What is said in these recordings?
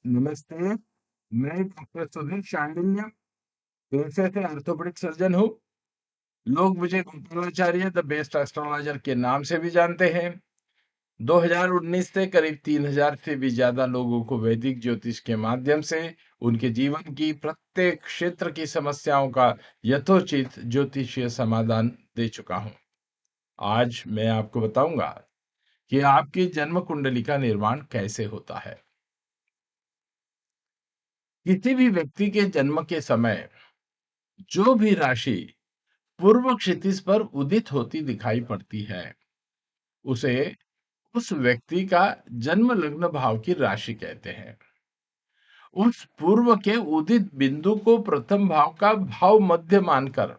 नमस्ते, मैं डॉक्टर सुधीर शांडिल्य, पेशे से ऑर्थोपेडिक सर्जन हूँ। लोग मुझे गोपालाचार्य द बेस्ट एस्ट्रोलॉजर के नाम से भी जानते हैं। 2019 से करीब 3000 से भी ज्यादा लोगों को वैदिक ज्योतिष के माध्यम से उनके जीवन की प्रत्येक क्षेत्र की समस्याओं का यथोचित ज्योतिषीय समाधान दे चुका हूँ। आज मैं आपको बताऊंगा कि आपकी जन्म कुंडली का निर्माण कैसे होता है। किसी भी व्यक्ति के जन्म के समय जो भी राशि पूर्व क्षितिज पर उदित होती दिखाई पड़ती है, उसे उस व्यक्ति का जन्म लग्न भाव की राशि कहते हैं। उस पूर्व के उदित बिंदु को प्रथम भाव का भाव मध्य मानकर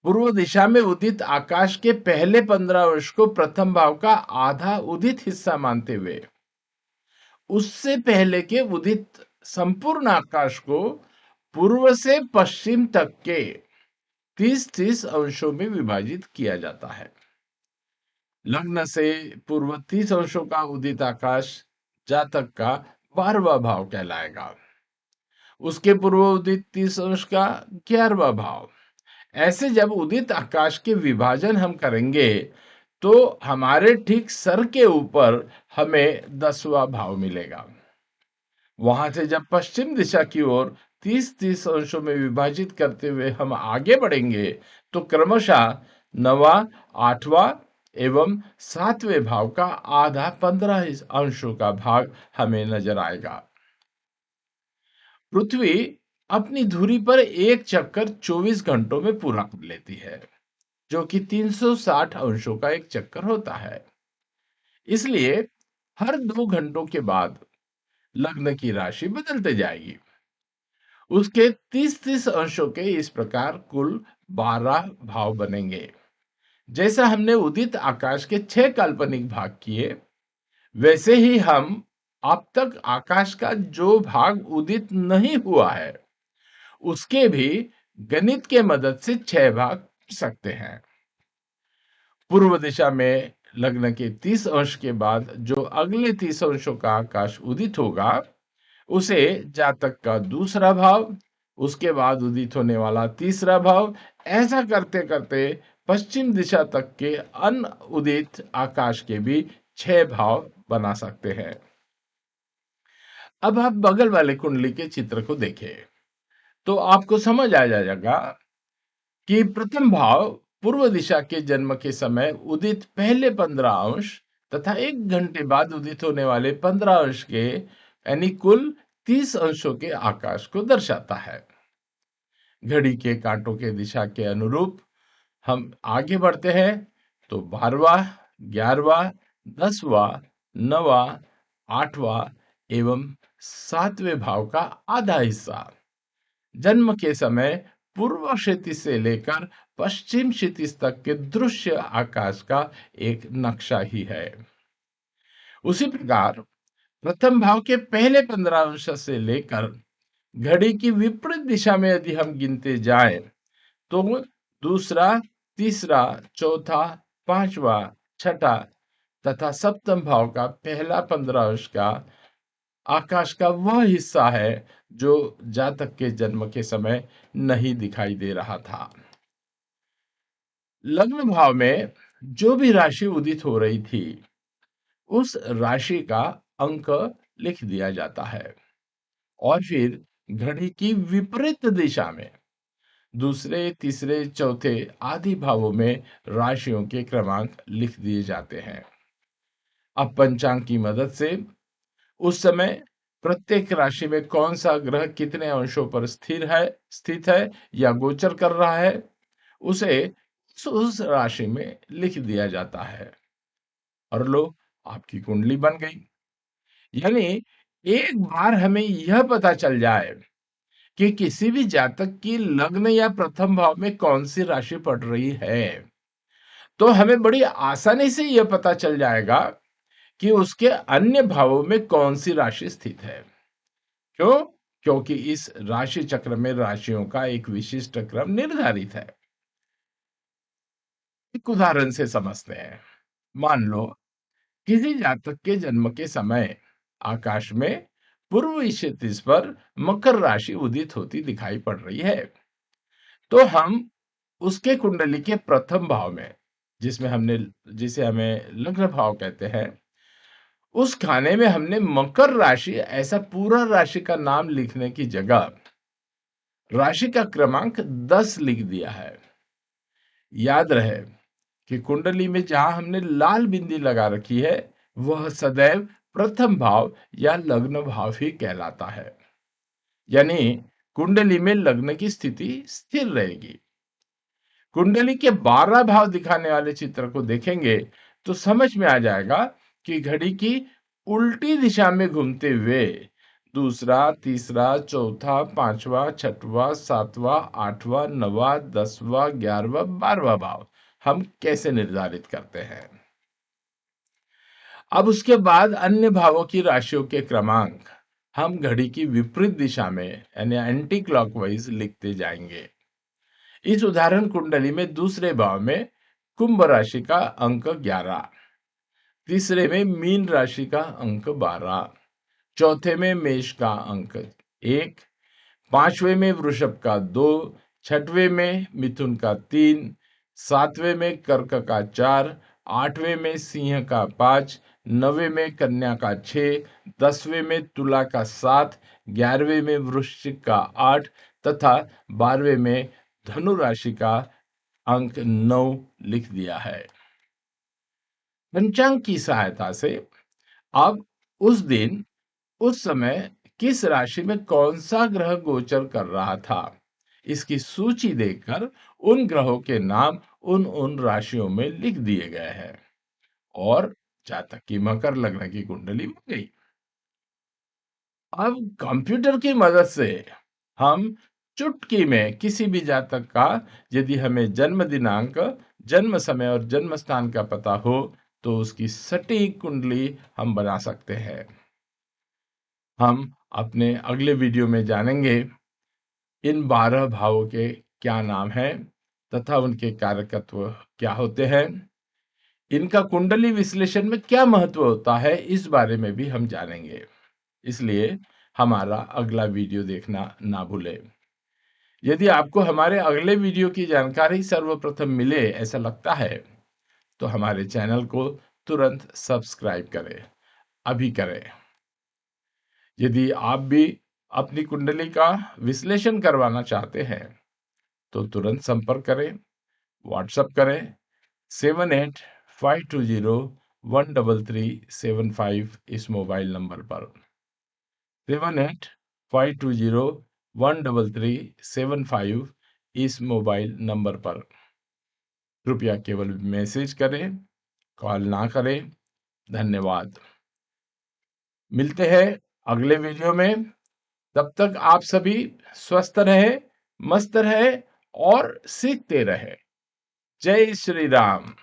पूर्व दिशा में उदित आकाश के पहले 15 वर्ष को प्रथम भाव का आधा उदित हिस्सा मानते हुए उससे पहले के उदित संपूर्ण आकाश को पूर्व से पश्चिम तक के 30-30 अंशों में विभाजित किया जाता है। लग्न से पूर्व 30 अंशों का उदित आकाश जातक का 12वां भाव कहलाएगा। उसके पूर्व उदित 30 अंश का 11वां भाव। ऐसे जब उदित आकाश के विभाजन हम करेंगे तो हमारे ठीक सर के ऊपर हमें 10वां भाव मिलेगा। वहां से जब पश्चिम दिशा की ओर 30-30 अंशों में विभाजित करते हुए हम आगे बढ़ेंगे तो क्रमशः 9वां, 8वां एवं 7वें भाव का आधा 15 अंशों का भाग हमें नजर आएगा। पृथ्वी अपनी धुरी पर एक चक्कर 24 घंटों में पूरा कर लेती है, जो कि 360 अंशों का एक चक्कर होता है। इसलिए हर 2 घंटों के बाद लग्न की राशि बदलते जाएगी। उसके 30-30 अंशों के इस प्रकार कुल 12 भाव बनेंगे। जैसा हमने उदित आकाश के 6 काल्पनिक भाग किए, वैसे ही हम अब तक आकाश का जो भाग उदित नहीं हुआ है, उसके भी गणित के मदद से 6 भाग कर सकते हैं। पूर्व दिशा में लग्न के 30 अंश के बाद जो अगले 30 अंशों का आकाश उदित होगा, उसे जातक का दूसरा भाव, उसके बाद उदित होने वाला तीसरा भाव, ऐसा करते करते पश्चिम दिशा तक के अनउदित आकाश के भी 6 भाव बना सकते हैं। अब आप बगल वाले कुंडली के चित्र को देखें तो आपको समझ आ जाएगा कि प्रथम भाव पूर्व दिशा के जन्म के समय उदित पहले 15 अंश तथा 1 घंटे बाद उदित होने वाले 15 अंश के यानी कुल 30 अंशों के आकाश को दर्शाता है। घड़ी के कांटों के दिशा के अनुरूप हम आगे बढ़ते हैं तो 12वां, 11वां, 10वां, 9वां, 8वां एवं 7वें भाव का आधा हिस्सा जन्म के समय पूर्व क्षितिज से लेकर पश्चिम क्षितिज तक के दृश्य आकाश का एक नक्शा ही है। उसी प्रकार प्रथम भाव के पहले 15 अंश से लेकर घड़ी की विपरीत दिशा में यदि हम गिनते जाएं तो दूसरा, तीसरा, चौथा, पांचवा, छठा तथा सप्तम भाव का पहला 15 अंश का आकाश का वह हिस्सा है जो जातक के जन्म के समय नहीं दिखाई दे रहा था। लग्न भाव में जो भी राशि उदित हो रही थी, उस राशि का अंक लिख दिया जाता है और फिर घड़ी की विपरीत दिशा में दूसरे, तीसरे, चौथे आदि भावों में राशियों के क्रमांक लिख दिए जाते हैं। अब पंचांग की मदद से उस समय प्रत्येक राशि में कौन सा ग्रह कितने अंशों पर स्थित है या गोचर कर रहा है, उसे उस राशि में लिख दिया जाता है और लो, आपकी कुंडली बन गई। यानी एक बार हमें यह पता चल जाए कि किसी भी जातक की लग्न या प्रथम भाव में कौन सी राशि पड़ रही है, तो हमें बड़ी आसानी से यह पता चल जाएगा कि उसके अन्य भावों में कौन सी राशि स्थित है। क्यों? क्योंकि इस राशि चक्र में राशियों का एक विशिष्ट क्रम निर्धारित है। एक उदाहरण से समझते हैं। मान लो किसी जातक के जन्म के समय आकाश में पूर्वी क्षितिज पर मकर राशि उदित होती दिखाई पड़ रही है। तो हम उसके कुंडली के प्रथम भाव में, जिसे हमें लग्न भाव कहते हैं, उस खाने में हमने मकर राशि ऐसा पूरा राशि का नाम लिखने की जगह राशि का क्रमांक 10 लिख दिया है। याद रहे कि कुंडली में जहां हमने लाल बिंदी लगा रखी है, वह सदैव प्रथम भाव या लग्न भाव ही कहलाता है। यानी कुंडली में लग्न की स्थिति स्थिर रहेगी। कुंडली के 12 भाव दिखाने वाले चित्र को देखेंगे तो समझ में आ जाएगा कि घड़ी की उल्टी दिशा में घूमते हुए दूसरा, तीसरा, चौथा, पांचवा, छठवां, सातवां, आठवां, नौवां, 10वां, 11वां, 12वां भाव हम कैसे निर्धारित करते हैं। अब उसके बाद अन्य भावों की राशियों के क्रमांक हम घड़ी की विपरीत दिशा में यानी एंटी क्लॉकवाइज लिखते जाएंगे। इस उदाहरण कुंडली में दूसरे भाव में कुंभ राशि का अंक 11, तीसरे में मीन राशि का अंक 12, चौथे में मेष का अंक 1, पांचवें में वृषभ का 2, छठवें में मिथुन का 3, सातवें में कर्क का 4, आठवें में सिंह का 5, नवें में कन्या का 6, 10वें में तुला का 7, 11वें में वृश्चिक का 8 तथा 12वें में धनु राशि का अंक 9 लिख दिया है। पंचांग की सहायता से अब उस दिन उस समय किस राशि में कौन सा ग्रह गोचर कर रहा था, इसकी सूची देखकर उन ग्रहों के नाम उन उन राशियों में लिख दिए गए हैं और जातक की मकर लग्न की कुंडली बन गई। अब कंप्यूटर की मदद से हम चुटकी में किसी भी जातक का, यदि हमें जन्म दिनांक, जन्म समय और जन्म स्थान का पता हो, तो उसकी सटीक कुंडली हम बना सकते हैं। हम अपने अगले वीडियो में जानेंगे इन 12 भावों के क्या नाम हैं तथा उनके कारकत्व क्या होते हैं। इनका कुंडली विश्लेषण में क्या महत्व होता है, इस बारे में भी हम जानेंगे। इसलिए हमारा अगला वीडियो देखना ना भूलें। यदि आपको हमारे अगले वीडियो की जानकारी सर्वप्रथम मिले ऐसा लगता है, तो हमारे चैनल को तुरंत सब्सक्राइब करें, अभी करें। यदि आप भी अपनी कुंडली का विश्लेषण करवाना चाहते हैं, तो तुरंत संपर्क करें, व्हाट्सएप करें 7852013375 इस मोबाइल नंबर पर 7852013375 इस मोबाइल नंबर पर। कृपया केवल मैसेज करें, कॉल ना करें। धन्यवाद। मिलते हैं अगले वीडियो में। तब तक आप सभी स्वस्थ रहें, मस्त रहें और सीखते रहें। जय श्री राम।